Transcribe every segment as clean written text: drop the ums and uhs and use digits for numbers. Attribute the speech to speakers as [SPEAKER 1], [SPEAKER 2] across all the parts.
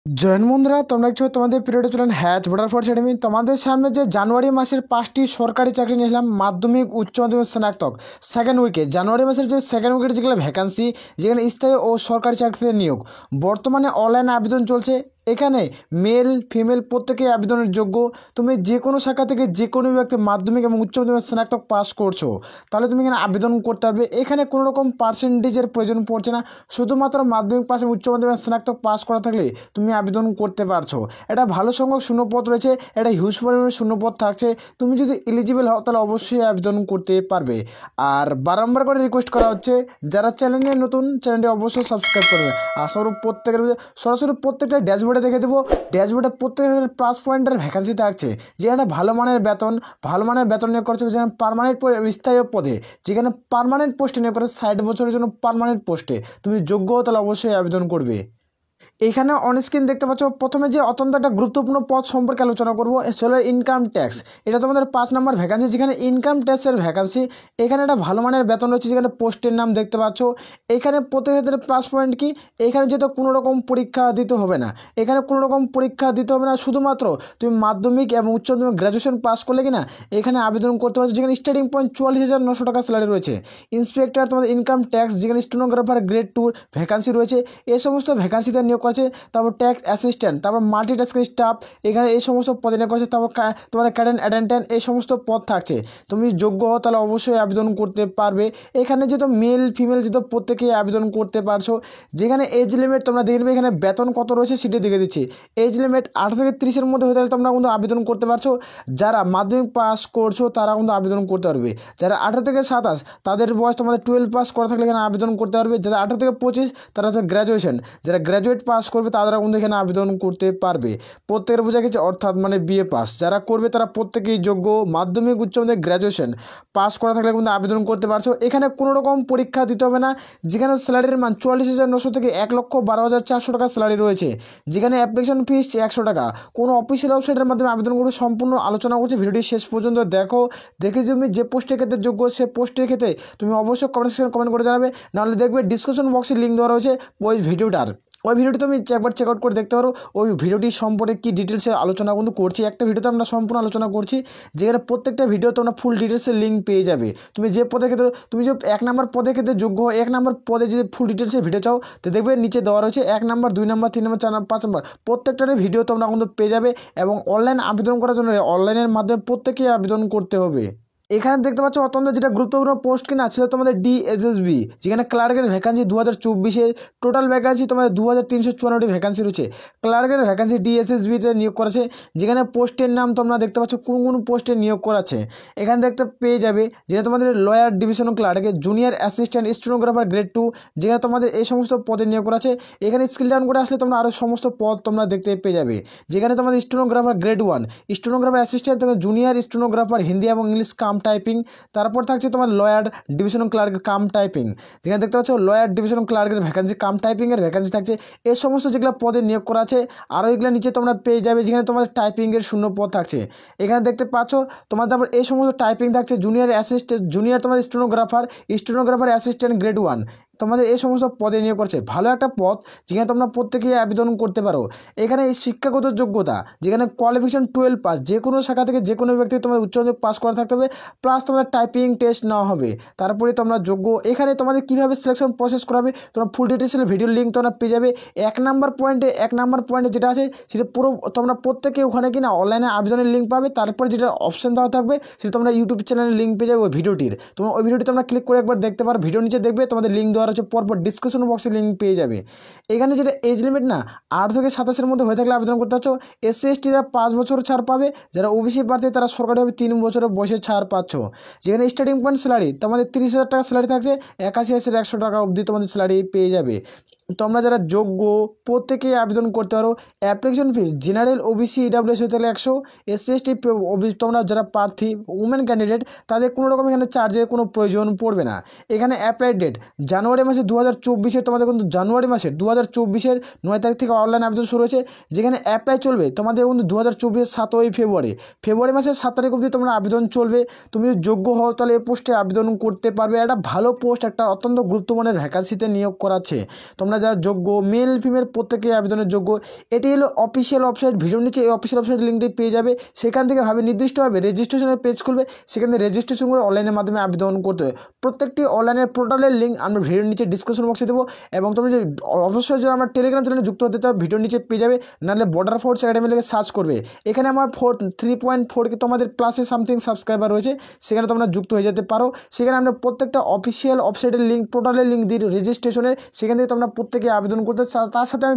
[SPEAKER 1] Join বন্ধুরা, তোমরা দেখছো তোমাদের পিরিয়ডে চলেন হ্যাচ ভোটার ফর একাডেমি। তোমাদের সামনে যে জানুয়ারি মাসের 5টি সরকারি চাকরি নিয়েছিলাম, মাধ্যমিক, উচ্চ মাধ্যমিক, স্নাতক, সেকেন্ড উইকে জানুয়ারি মাসের যে সেকেন্ড উইকের যেগুলো ভ্যাকান্সি, যেখানে স্থায়ী ও সরকারি চাকরিতে নিয়োগ, বর্তমানে অনলাইন আবেদন চলছে। এখানে মেল ফিমেল প্রত্যেকেই আবেদনের যোগ্য। তুমি যে কোনো শাখা থেকে যে কোনো ব্যক্তি মাধ্যমিক এবং উচ্চ মাধ্যমিক স্নাতক পাস করছো, তাহলে তুমি এখানে আবেদন করতে পারবে। এখানে কোনো রকম পার্সেন্টেজের প্রয়োজন পড়ছে না, শুধুমাত্র মাধ্যমিক পাস এবং উচ্চ মাধ্যমিক স্নাতক পাস করা থাকলে তুমি আবেদন করতে পারছো। এটা ভালো সংখ্যক শূন্যপদ রয়েছে, এটা হিউজ পরিমাণে শূন্যপদ থাকছে। তুমি যদি এলিজিবল হও তাহলে অবশ্যই আবেদন করতে পারবে। আর বারংবার করে রিকোয়েস্ট করা হচ্ছে, যারা চ্যানেলে নতুন, চ্যানেলটি অবশ্যই সাবস্ক্রাইব করবে। আর সরাসরি প্রত্যেকটা ড্যাশবোর্ডে দেখে দেবো, ড্যাশবোর্ডে প্রত্যেকটা প্লাস পয়েন্টের ভ্যাকান্সি থাকছে, যেখানে ভালো মানের বেতন নিয়োগ করছে, যেখানে পার্মানেন্ট স্থায়ী পদে, যেখানে পার্মানেন্ট পোস্টে নিয়োগ করে 60 বছরের জন্য পার্মানেন্ট পোস্টে তুমি যোগ্য হও তাহলে অবশ্যই আবেদন করবে। এখানে অনস্ক্রিন দেখতে পাচ্ছ, প্রথমে যে অত্যন্ত একটা গুরুত্বপূর্ণ পদ সম্পর্কে আলোচনা করবো, সেটা ইনকাম ট্যাক্স। এটা তোমাদের 5 নম্বর ভ্যাকান্সি, যেখানে ইনকাম ট্যাক্সের ভ্যাকান্সি। এখানে একটা ভালো মানের বেতন রয়েছে, যেখানে পোস্টের নাম দেখতে পাচ্ছ। এখানে প্রত্যেক ক্ষেত্রে প্লাস পয়েন্ট কি, এখানে যেহেতু কোনো রকম পরীক্ষা দিতে হবে না, শুধুমাত্র তুমি মাধ্যমিক এবং উচ্চ মাধ্যমিক গ্র্যাজুয়েশন পাস করলে কিনা এখানে আবেদন করতে পারছো। যেখানে স্টার্টিং পয়েন্ট 44,900 টাকা স্যালারি রয়েছে। ইন্সপেক্টর তোমাদের ইনকাম ট্যাক্স, যেখানে স্টেনোগ্রাফার গ্রেড 2 ভ্যাকান্সি রয়েছে। এই সমস্ত ভ্যাকান্সিতে নিয়োগ করেছে। তারপর ট্যাক্স অ্যাসিস্ট্যান্ট, তারপর মাল্টিটাস্কিং স্টাফ, এখানে এই সমস্ত পদে নিয়োগ করেছে। তারপর তোমাদের ক্যাডেন অ্যাটেন্ডেন্ট, এই সমস্ত পদ থাকছে। তুমি যোগ্য হও তাহলে অবশ্যই আবেদন করতে পারবে। এখানে যেহেতু মেল ফিমেল যেহেতু প্রত্যেকেই আবেদন করতে পারছো। যেখানে এজ লিমিট তোমরা দেখে নেবে, এখানে বেতন কত রয়েছে সেটি দেখে দিচ্ছি। এজ লিমিট 18 থেকে 30-এর মধ্যে হয়ে থাকলে তোমরা কিন্তু আবেদন করতে পারছো। যারা মাধ্যমিক পাস করছো তারা কিন্তু আবেদন করতে পারবে। যারা 18 থেকে 27 তাদের বয়স তোমাদের 12 পাস করা থাকলে এখানে আবেদন করতে পারবে। যারা 18 থেকে 25 তারা হচ্ছে গ্র্যাজুয়েশন, যারা গ্র্যাজুয়েট পাস করবে তারা কিন্তু এখানে আবেদন করতে পারবে। প্রত্যেকের বোঝা গেছে, অর্থাৎ মানে বিএ পাস যারা করবে তারা প্রত্যেকেই যোগ্য। মাধ্যমিক, উচ্চ মাধ্যমিক, গ্র্যাজুয়েশন পাস করা থাকলে কিন্তু আবেদন করতে পারছো। এখানে কোনো রকম পরীক্ষা দিতে হবে না। যেখানে স্যালারির মান 44,900 থেকে 1,12,400 টাকা স্যালারি রয়েছে। যেখানে অ্যাপ্লিকেশন ফিস 100 টাকা। কোনো অফিসিয়াল ওয়েবসাইটের মাধ্যমে আবেদন করে সম্পূর্ণ আলোচনা করছি, ভিডিওটি শেষ পর্যন্ত দেখো। দেখে তুমি যে পোস্টের ক্ষেত্রে যোগ্য, সে পোস্টের ক্ষেত্রে তুমি অবশ্যই কমেন্ট সেকশনে কমেন্ট করে জানাবে। নাহলে দেখবে ডিসক্রিপশন বক্সে লিঙ্ক দেওয়া রয়েছে ওই ভিডিওটার, ওই ভিডিওটি তুমি একবার চেক আউট করে দেখতে পারো। ওই ভিডিওটি সম্পর্কে কী ডিটেলসে আলোচনা কিন্তু করছি, একটা ভিডিওতে আমরা সম্পূর্ণ আলোচনা করছি, যেখানে প্রত্যেকটা ভিডিও তোমরা ফুল ডিটেলসের লিঙ্ক পেয়ে যাবে। তুমি যে পদের ক্ষেত্রে, তুমি যে 1 নম্বর পদের ক্ষেত্রে যোগ্য, 1 নম্বর পদে যদি ফুল ডিটেলসের ভিডিও চাও তো দেখবে নিচে দেওয়া রয়েছে 1 নম্বর, 2 নম্বর, 3 নম্বর, 4 নম্বর, 5 নম্বর প্রত্যেকটারই ভিডিও তোমরা কিন্তু পেয়ে যাবে। এবং অনলাইন আবেদন করার জন্য অনলাইনের মাধ্যমে প্রত্যেকেই আবেদন করতে হবে। এখানে দেখতে পাচ্ছ অত্যন্ত যেটা গুরুত্বপূর্ণ পোস্ট কিনা ছিল তোমাদের ডিএসএসবি, যেখানে ক্লার্কের ভ্যাকান্সি 2024-এর টোটাল ভ্যাকান্সি তোমাদের 2,354টি ভ্যাকান্সি রয়েছে। ক্লার্কের ভ্যাকান্সি ডিএসএসবিতে নিয়োগ করেছে। যেখানে পোস্টের নাম তোমরা দেখতে পাচ্ছ কোন কোন পোস্টে নিয়োগ করাছে, এখানে দেখতে পেয়ে যাবে। যেটা তোমাদের লয়ার ডিভিশন ক্লার্কে, জুনিয়র অ্যাসিস্ট্যান্ট, স্টেনোগ্রাফার গ্রেড 2, যেখানে তোমাদের এই সমস্ত পদে নিয়োগ করাছে। এখানে স্কিল ডাউন করে আসলে তোমরা আরও সমস্ত পদ তোমরা দেখতে পেয়ে যাবে। যেখানে তোমাদের স্টেনোগ্রাফার গ্রেড 1, স্টেনোগ্রাফার অ্যাসিস্ট্যান্ট, তোমার জুনিয়র স্টেনোগ্রাফার হিন্দি এবং ইংলিশ কাম টাইপিং। তারপর থাকছে তোমার lower division clerk cum typing, যেখানে দেখতে পাচ্ছ লয়ার ডিভিশন ক্লার্কের ভ্যাকান্সি, কাম টাইপিংয়ের ভ্যাকান্সি থাকছে। এই সমস্ত যেগুলো পদে নিয়োগ করা আছে, আরও এগুলো নিচে তোমরা পেয়ে যাবে। যেখানে তোমাদের টাইপিংয়ের শূন্য পদ থাকছে, এখানে দেখতে পাচ্ছ তোমার। তারপর এই সমস্ত টাইপিং থাকছে। জুনিয়র অ্যাসিস্ট্যান্ট, জুনিয়র তোমাদের স্টেনোগ্রাফার অ্যাসিস্ট্যান্ট গ্রেড 1, তোমাদের এই সমস্ত পদে নিয়োগ করছে। ভালো একটা পদ, যেখানে তোমরা প্রত্যেকেই আবেদন করতে পারো। এখানে এই শিক্ষাগত যোগ্যতা, যেখানে কোয়ালিফিকেশন 12 পাস, যে কোনো শাখা থেকে যে কোনো ব্যক্তি তোমাদের উচ্চ মাধ্যমিক পাস করা থাকতে হবে, প্লাস তোমাদের টাইপিং টেস্ট নেওয়া হবে, তারপরে তোমরা যোগ্য। এখানে তোমাদের কীভাবে সিলেকশন প্রসেস করাবে তোমরা ফুল ডিটেলসের ভিডিও লিঙ্ক তোমরা পেয়ে যাবে। 1 নম্বর পয়েন্টে যেটা আছে সেটা পুরো তোমরা প্রত্যেকে ওখানে কিনা অনলাইনে আবেদনের লিঙ্ক পাবে। তারপরে যেটা অপশন দেওয়া থাকবে সেটা তোমরা ইউটিউব চ্যানেলের লিঙ্ক পেয়ে যাবে। ওই ভিডিওটির তোমরা ওই ভিডিওটি তোমরা ক্লিক করে একবার দেখতে পারো। ভিডিও নিচে দেখবে তোমাদের লিঙ্ক দেওয়া রয়েছে, পরপর ডিসক্রিপশন বক্সে লিঙ্ক পেয়ে যাবে। এখানে যেটা এজ লিমিট না 8 থেকে 27-এর মধ্যে হয়ে থাকলে আবেদন করতে পারছো। SC STরা 5 বছর ছাড় পাবে। যারা ওবিসি প্রার্থী তারা সরকারিভাবে 3 বছরের বয়সে ছাড় পাচ্ছ। যেখানে স্টার্টিং পয়েন্ট স্যালারি তোমাদের 30,000 টাকা স্যালারি থাকছে, 81,100 টাকা অবধি তোমাদের স্যালারি পেয়ে যাবে। তোমরা যারা যোগ্য প্রত্যেকেই আবেদন করতে পারো। Application fees general, OBC, EWS হতে গেলে 100, SC ST তোমরা যারা প্রার্থী উমেন ক্যান্ডিডেট তাদের কোনো রকম এখানে চার্জের কোনো প্রয়োজন পড়বে না। এখানে অ্যাপ্লাই ডেট জানুয়ারি মাসে 2024-এর, তোমাদের কিন্তু জানুয়ারি মাসের 2024-এর 9 তারিখ থেকে অনলাইন আবেদন শুরু হয়েছে। যেখানে অ্যাপ্লাই চলবে তোমাদের কিন্তু 2024-এর 7ই ফেব্রুয়ারি মাসের 7 তারিখ অবধি তোমরা আবেদন চলবে। তুমি যোগ্য হও তাহলে এই পোস্টে আবেদন করতে পারবে। একটা ভালো পোস্ট, একটা অত্যন্ত গুরুত্বপূর্ণ ভ্যাকান্সিতে নিয়োগ করাচ্ছে। তোমরা তোমরা যারা যোগ্য মেল ফিমেল প্রত্যেকে আবেদনের যোগ্য। এটি হলো অফিসিয়াল ওয়েবসাইট, ভিডিওর নিচে এই অফিসিয়াল ওয়েবসাইট লিঙ্কটি পেয়ে যাবে। সেখান থেকে নির্দিষ্টভাবে রেজিস্ট্রেশনের পেজ খুলবে, সেখানে রেজিস্ট্রেশন করে অনলাইনের মাধ্যমে আবেদন করতে হবে। প্রত্যেকটি অনলাইনের পোর্টালের লিঙ্ক আমরা ভিডিওর নিচে ডিসক্রিপশন বক্সে দেবো। এবং তুমি যে অবশ্যই যারা আমার টেলিগ্রাম চ্যানেলে যুক্ত হতে চাও ভিডিওর নিচে পেয়ে যাবে, নাহলে বর্ডার ফোর্স একাডেমি লিখে সার্চ করবে। এখানে আমার 3.4 তোমাদের প্লাসে সামথিং সাবস্ক্রাইবার রয়েছে, সেখানে তোমরা যুক্ত হয়ে যেতে পারো। সেখানে আমরা প্রত্যেকটা অফিসিয়াল ওয়েবসাইটের লিঙ্ক, পোর্টালের লিঙ্ক দিই রেজিস্ট্রেশনের, সেখান থেকে তোমরা প্রত্যেকে আবেদন করতে। তার সাথে আমি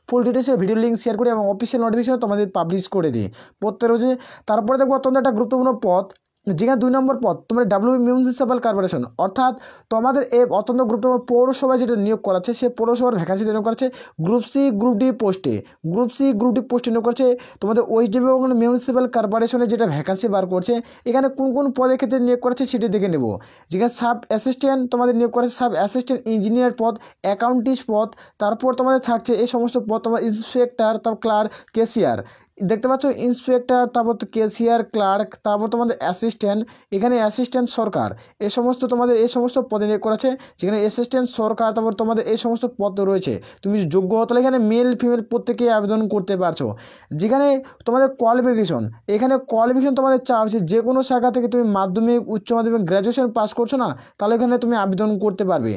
[SPEAKER 1] ফুল ডিটেলসের ভিডিও লিঙ্ক শেয়ার করি এবং অফিসিয়াল নোটিফিকেশন তোমাদের পাবলিশ করে দিই প্রত্যেক রোজে। তারপরে দেখবো অত্যন্ত একটা গুরুত্বপূর্ণ পদ, যেখানে 2 নম্বর পদ তোমাদের ডাব্লিউবি মিউনিসিপ্যাল কর্পোরেশন, অর্থাৎ তোমাদের এই অত্যন্ত গুরুত্বপূর্ণ পৌরসভায় যেটা নিয়োগ করাচ্ছে, সে পৌরসভার ভ্যাকান্সি নিয়োগ করাচ্ছে গ্রুপ সি গ্রুপ ডি পোস্টে। গ্রুপ সি গ্রুপ ডি পোস্টে নিয়োগ করছে তোমাদের ওয়েস্ট বেঙ্গল মিউনিসিপ্যাল কর্পোরেশনে যেটা ভ্যাকান্সি বার করছে। এখানে কোন কোন পদের ক্ষেত্রে নিয়োগ করাচ্ছে সেটি দেখে নেব। যেখানে সাব অ্যাসিস্ট্যান্ট তোমাদের নিয়োগ করেছে, সাব অ্যাসিস্ট্যান্ট ইঞ্জিনিয়ার পদ, অ্যাকাউন্টিস পদ, তারপর তোমাদের থাকছে এই সমস্ত পদ, তোমার ইন্সপেক্টর, তারপর ক্লার্ক, ক্যাশিয়ার, দেখতে পাচ্ছ ইন্সপেক্টর, তারপর ক্যাশিয়ার, ক্লার্ক, তারপর তোমাদের অ্যাসিস্ট্যান্ট, এখানে অ্যাসিস্ট্যান্ট সরকার, এই সমস্ত তোমাদের এই সমস্ত পদে নিয়োগ করেছে। যেখানে অ্যাসিস্ট্যান্ট সরকার, তারপর তোমাদের এই সমস্ত পদ রয়েছে। তুমি যোগ্য হতে হলে এখানে মেল ফিমেল প্রত্যেকেই আবেদন করতে পারছো। যেখানে তোমাদের কোয়ালিফিকেশন, এখানে কোয়ালিফিকেশন তোমাদের চাওয়া হচ্ছে যে কোনো শাখা থেকে তুমি মাধ্যমিক, উচ্চ মাধ্যমিক, গ্র্যাজুয়েশন পাস করছো না, তাহলে এখানে তুমি আবেদন করতে পারবে।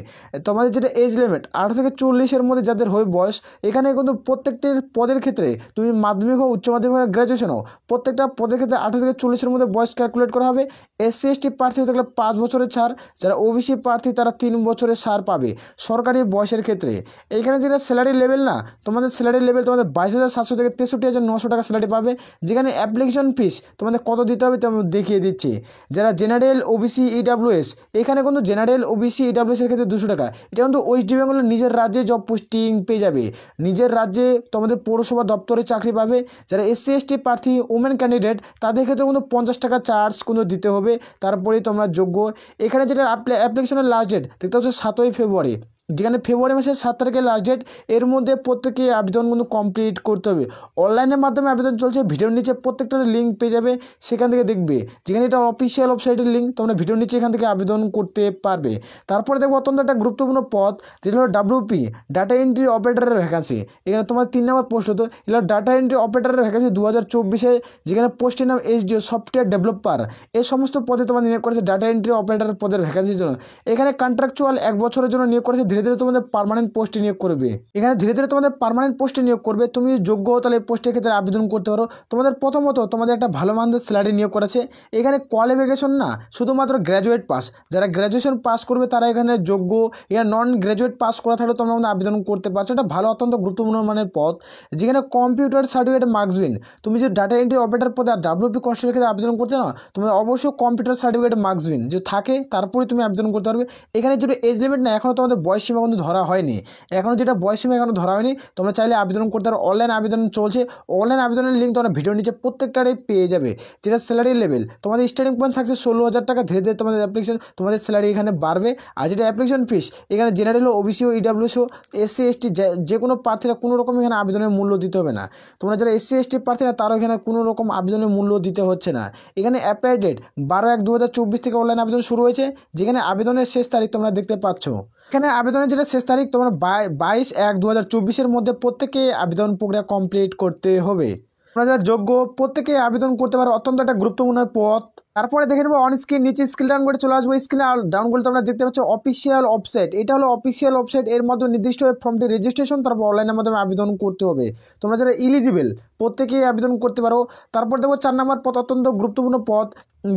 [SPEAKER 1] তোমাদের যেটা এজ লিমিট 18 থেকে 40-এর মধ্যে যাদের হয়ে বয়স, এখানে কিন্তু প্রত্যেকটির পদের ক্ষেত্রে তুমি মাধ্যমিক হোক, উচ্চ মাধ্যমিক হোক, গ্র্যাজুয়েশন হোক, প্রত্যেকটা পদের ক্ষেত্রে 18 থেকে 40-এর মধ্যে বয়স ক্যালকুলেট করা হবে। এসসি এসটি প্রার্থী হতে গেলে 5 বছরের ছাড়, যারা ওবিসি প্রার্থী তারা 3 বছরের ছাড় পাবে সরকারি বয়সের ক্ষেত্রে। এইখানে যেটা স্যালারি লেভেল না, তোমাদের স্যালারি লেভেল তোমাদের 22,700 থেকে 63,900 টাকা স্যালারি পাবে। যেখানে অ্যাপ্লিকেশন ফিস তোমাদের কত দিতে হবে তেমন দেখিয়ে দিচ্ছি। যারা জেনারেল, ওবিসি, ইডাব্লিউএস, এখানে কিন্তু জেনারেল, ওবিসি, ইডাব্লিউএস এর ক্ষেত্রে 200 টাকা। এটা কিন্তু ওয়েস্ট বেঙ্গলের নিজের রাজ্যে জব পোস্টিং পেয়ে যাবে, নিজের রাজ্যে তোমাদের পৌরসভা দপ্তরে চাকরি পাবে। যারা এসসি এসটি প্রার্থী, ওমেন ক্যান্ডিডেট, তাদের ক্ষেত্রে কিন্তু 50 টাকা চার্জ কিন্তু দিতে হবে, তারপরেই তোমরা যোগ্য। এখানে যেটা অ্যাপ্লিকেশনের লাস্ট ডেট দেখতে হচ্ছে 7ই ফেব্রুয়ারি, যেখানে ফেব্রুয়ারি মাসের 7 তারিখের লাস্ট ডেট। এর মধ্যে প্রত্যেকে আবেদন কিন্তু কমপ্লিট করতে হবে। অনলাইনের মাধ্যমে আবেদন চলছে, ভিডিওর নিচে প্রত্যেকটার লিঙ্ক পেয়ে যাবে, সেখান থেকে দেখবে। যেখানে এটা অফিসিয়াল ওয়েবসাইটের লিঙ্ক, তোমরা ভিডিওর নিচে এখান থেকে আবেদন করতে পারবে। তারপরে দেখবো অত্যন্ত একটা গুরুত্বপূর্ণ পদ, যেটা হলো ডাব্লিউপি ডাটা এন্ট্রি অপারেটরের ভ্যাকান্সি। এখানে তোমার 3 নম্বর পোস্ট হতো, এগুলো ডাটা এন্ট্রি অপারেটরের ভ্যাকান্সি 2024-এ। যেখানে পোস্টের নাম এসডিও, সফটওয়্যার ডেভেলপার, এই সমস্ত পদে তোমার নিয়োগ করেছে ডাটা এন্ট্রি অপারেটর পদের ভ্যাকান্সির জন্য। এখানে কন্ট্রাকচুয়াল 1 বছরের জন্য নিয়োগ করেছে, ধীরে ধীরে তোমাদের পার্মানেন্ট পোস্টে নিয়োগ করবে। এখানে ধীরে ধীরে তোমাদের পার্মানেন্ট পোস্টে নিয়োগ করবে। তুমি যোগ্য হো তাহলে এই পোস্টের ক্ষেত্রে আবেদন করতে পারো। তোমাদের প্রথমত তোমাদের একটা ভালো মানের স্যালারি নিয়োগ করেছে। এখানে কোয়ালিফিকেশন না, শুধুমাত্র গ্র্যাজুয়েট পাস, যারা গ্র্যাজুয়েশন পাস করবে তারা এখানে যোগ্য। এখানে নন গ্র্যাজুয়েট পাস করা থাকলে তোমরা আবেদন করতে পারছো। এটা ভালো, অত্যন্ত গুরুত্বপূর্ণ মানের পদ। যেখানে কম্পিউটার সার্টিফিকেট মার্কসবিন, তুমি যে ডাটা এন্ট্রি অপারেটর পদে আর ডাব্লিউপি কনস্টেবলের ক্ষেত্রে আবেদন করছো না, তোমাদের অবশ্যই কম্পিউটার সার্টিফিকেট মার্কসবিন যে থাকে, তারপরে তুমি আবেদন করতে পারবে। এখানে যেটা এজ লিমিট না, এখনও তোমাদের বয়স সীমা কিন্তু ধরা হয়নি, এখনও যেটা বয়স সীমা এখনও ধরা হয়নি। তোমরা চাইলে আবেদন করতে পারো। অনলাইন আবেদন চলছে, অনলাইন আবেদনের লিঙ্ক তোমরা ভিডিওর নিচে প্রত্যেকটারই পেয়ে যাবে। যেটা স্যালারি লেভেল তোমাদের স্টার্টিং পয়েন্ট থাকছে 16,000 টাকা, ধীরে ধীরে তোমাদের অ্যাপ্লিকেশন, তোমাদের স্যালারি এখানে বাড়বে। আর যেটা অ্যাপ্লিকেশন ফিস, এখানে general, OBC, EWS, SC ST যে কোনো প্রার্থীরা কোনো রকম এখানে আবেদনের মূল্য দিতে হবে না। তোমরা যারা এসসি এসটি প্রার্থীরা তারাও এখানে কোনো রকম আবেদনের মূল্য দিতে হচ্ছে না। এখানে অ্যাপ্লাই ডেট 12/1/2024 থেকে অনলাইন আবেদন শুরু হয়েছে। যেখানে আবেদনের শেষ তারিখ তোমরা দেখতে পাচ্ছ। এখানে আবেদনের যেটা শেষ তারিখ তোমার 22/1/2024-এর মধ্যে প্রত্যেকে আবেদন প্রক্রিয়া কমপ্লিট করতে হবে। তোমরা যারা যোগ্য প্রত্যেকে আবেদন করতে পারো, অত্যন্ত একটা গুরুত্বপূর্ণ পদ। তারপরে দেখে নেবো অন স্ক্রিন, নিচে স্ক্রিন ডাউন করে চলে আসবো। স্ক্রিনে ডাউন করলে তোমরা দেখতে পাচ্ছ অফিসিয়াল ওয়েবসাইট। এটা হলো অফিসিয়াল ওয়েবসাইট, এর মাধ্যমে নির্দিষ্ট ফর্মটি রেজিস্ট্রেশন, তারপর অনলাইনের মাধ্যমে আবেদন করতে হবে। তোমরা যারা ইলিজিবল প্রত্যেকেই আবেদন করতে পারো। তারপর দেখবো 4 নম্বর পদ, অত্যন্ত গুরুত্বপূর্ণ পদ,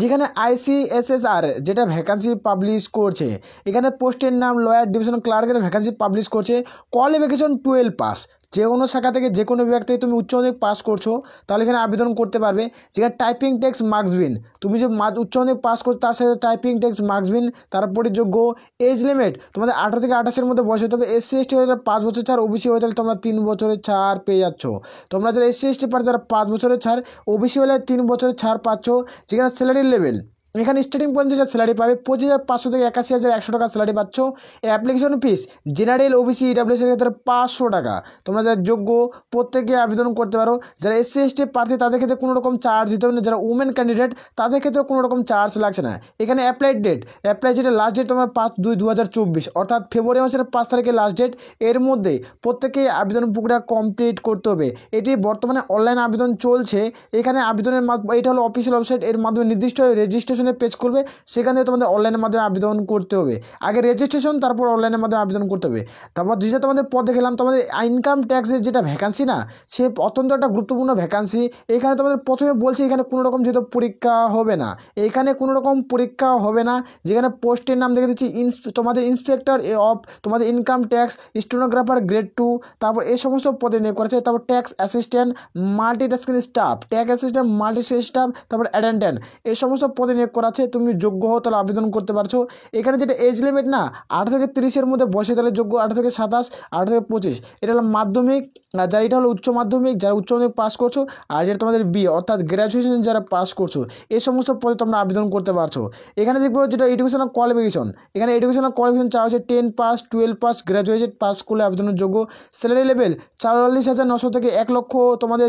[SPEAKER 1] যেখানে ICSSR যেটা ভ্যাকান্সি পাবলিশ করছে। এখানে পোস্টের নাম লয়ার ডিভিশন ক্লার্কের ভ্যাকান্সি পাবলিশ করছে। কোয়ালিফিকেশন 12 পাস, যে কোনো শাখা থেকে যে কোনো বিভাগ থেকে তুমি উচ্চ মাধ্যমিক পাস করছো তাহলে এখানে আবেদন করতে পারবে। যেখানে টাইপিং টেক্সট মার্কসবিন, তুমি যে উচ্চ মাধ্যমিক পাস করছো তার সাথে টাইপিং টেক্সট মার্কসবিন। তারপরে যোগ্য। এজ লিমিট তোমাদের 18 থেকে 28-এর মধ্যে বয়স হতে হবে। এসসি এসটি হয়ে 5 বছর ছাড়, ওবিসি হয়ে তাহলে তোমরা 3 বছরের ছাড় পেয়ে যাচ্ছ। তোমরা যারা এসসি এসটি পার, যারা 5 বছরের ছাড়, ওবিসি হলে 3 বছরের ছাড় পাচ্ছ। যেখানে স্যালারি লেভেল এখানে স্টার্টিং পয়েন্ট যেটা স্যালারি পাবে 25,500 থেকে 81,100 টাকা স্যালারি পাচ্ছ। Application fees general OBC EWS এর ক্ষেত্রে 500 টাকা। তোমরা যারা যোগ্য প্রত্যেকে আবেদন করতে পারো। যারা এসসি এসটি প্রার্থী তাদের ক্ষেত্রে কোনো রকম চার্জ দিতে হবে না। যারা উমেন ক্যান্ডিডেট তাদের ক্ষেত্রে কোনো রকম চার্জ লাগছে না। এখানে অ্যাপ্লাই যেটা লাস্ট ডেট তোমার 5/2/2024 অর্থাৎ ফেব্রুয়ারি মাসের 5 তারিখে লাস্ট ডেট। এর মধ্যে প্রত্যেকে আবেদন প্রক্রিয়া কমপ্লিট করতে হবে। এটি বর্তমানে অনলাইন আবেদন চলছে। এখানে আবেদনের এটা হলো অফিসিয়াল ওয়েবসাইট, এর মাধ্যমে নির্দিষ্ট রেজিস্ট্রেশনের পেজ করবে, সেখান থেকে তোমাদের অনলাইনের মাধ্যমে আবেদন করতে হবে। আগে রেজিস্ট্রেশন, তারপর অনলাইনের মাধ্যমে আবেদন করতে হবে। তারপর যেটা তোমাদের পদ দেখলাম, তোমাদের ইনকাম ট্যাক্সের যেটা ভ্যাকান্সি না, সে অত্যন্ত একটা গুরুত্বপূর্ণ ভ্যাকান্সি। এখানে তোমাদের প্রথমে বলছি এখানে কোনো রকম যেহেতু পরীক্ষা হবে না, এখানে কোনো রকম পরীক্ষা হবে না। যেখানে পোস্টের নাম দেখে দিচ্ছি তোমাদের ইন্সপেক্টর অফ তোমাদের ইনকাম ট্যাক্স, স্টেনোগ্রাফার গ্রেড 2, তারপর এই সমস্ত পদে নিয়োগ করেছে। তারপর tax assistant, multitasking staff, tax assistant, multitasking staff, তারপর অ্যাটেন্ডেন্ট, এই সমস্ত পদে নিয়োগ করা আছে। তুমি যোগ্য হও তাহলে আবেদন করতে পারছো। এখানে যেটা এজ লিমিট না, 18 থেকে 30-এর মধ্যে বয়সে তাহলে যোগ্য, 18 থেকে 27, 18 থেকে 25। এটা হলো মাধ্যমিক, যারা এটা হলো উচ্চ মাধ্যমিক, যারা উচ্চ মাধ্যমিক পাস করছো, আর যেটা তোমাদের বিএ অর্থাৎ গ্র্যাজুয়েশন যারা পাস করছো, এই সমস্ত পদে তোমরা আবেদন করতে পারছো। এখানে দেখবো যেটা এডুকেশনাল কোয়ালিফিকেশন, এখানে এডুকেশনাল কোয়ালিফিকেশন চাওয়া হচ্ছে 10 পাস, 12 পাস, গ্র্যাজুয়েট পাস করলে আবেদনের যোগ্য। স্যালারি লেভেল 44,900 থেকে 1,00,000 তোমাদের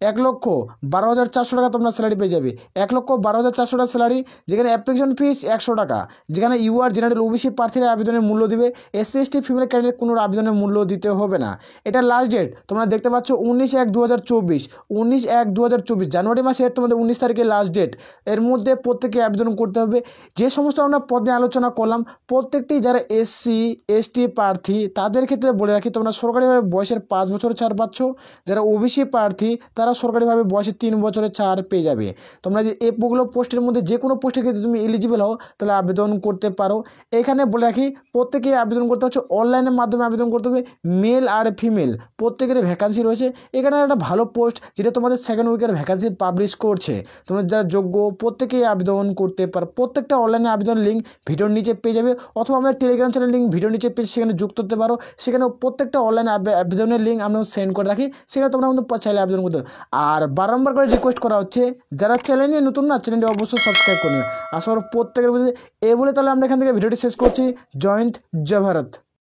[SPEAKER 1] 1,12,400 টাকা তোমরা স্যালারি পেয়ে যাবে। 1,12,400 টাকা স্যালারি। যেখানে অ্যাপ্লিকেশন ফিস 100 টাকা। যেখানে ইউআর জেনারেল ওবিসি প্রার্থীরা আবেদনের মূল্য দিবে, এসসি এসটি ফিমেল ক্যান্ডিডেট কোনো আবেদনের মূল্য দিতে হবে না। এটা লাস্ট ডেট তোমরা দেখতে পাচ্ছ 19/1/2024, 19/1/2024 জানুয়ারি মাসের তোমাদের 19 তারিখে লাস্ট ডেট। এর মধ্যে প্রত্যেকে আবেদন করতে হবে। যে সমস্ত আমরা পদে আলোচনা করলাম, প্রত্যেকটি যারা এসসি এসটি প্রার্থী তাদের ক্ষেত্রে বলে রাখি, তোমরা সরকারিভাবে বয়সের 5 বছরের ছাড় পাচ্ছ। যারা ওবিসি প্রার্থী তারা সরকারিভাবে বয়সের 3 বছরের ছাড় পেয়ে যাবে। তোমরা যে এগুলো পোস্টের মধ্যে যে কোনো পোস্টের ক্ষেত্রে তুমি এলিজিবল হও তাহলে আবেদন করতে পারো। এখানে বলে রাখি প্রত্যেকে আবেদন করতে হচ্ছে অনলাইনের মাধ্যমে আবেদন করতে হবে। মেল আর ফিমেল প্রত্যেকের ভ্যাকান্সি রয়েছে। এখানে একটা ভালো পোস্ট যেটা তোমাদের সেকেন্ড উইকের ভ্যাকান্সি পাবলিশ করছে। তোমরা যারা যোগ্য প্রত্যেকেই আবেদন করতে পারো। প্রত্যেকটা অনলাইনে আবেদন লিঙ্ক ভিডিওর নিচে পেয়ে যাবে, অথবা আমাদের টেলিগ্রাম চ্যানেল লিঙ্ক ভিডিওর নিচে পেয়ে সেখানে যুক্ত হতে পারো। সেখানে প্রত্যেকটা অনলাইন আবেদনের লিঙ্ক আমরা সেন্ড করে রাখি, সেখানে তোমরা কিন্তু চাইলে আবেদন করতে। আর বারংবার করে রিকোয়েস্ট করা হচ্ছে যারা চ্যানেলে নতুন না, চ্যানেলটি অবশ্যই সাবস্ক্রাইব করবে। আশা করি প্রত্যেকের বুঝে এ বলে তাহলে আমরা এখান থেকে ভিডিওটি শেষ করছি। জয় হিন্দ, জয় ভারত।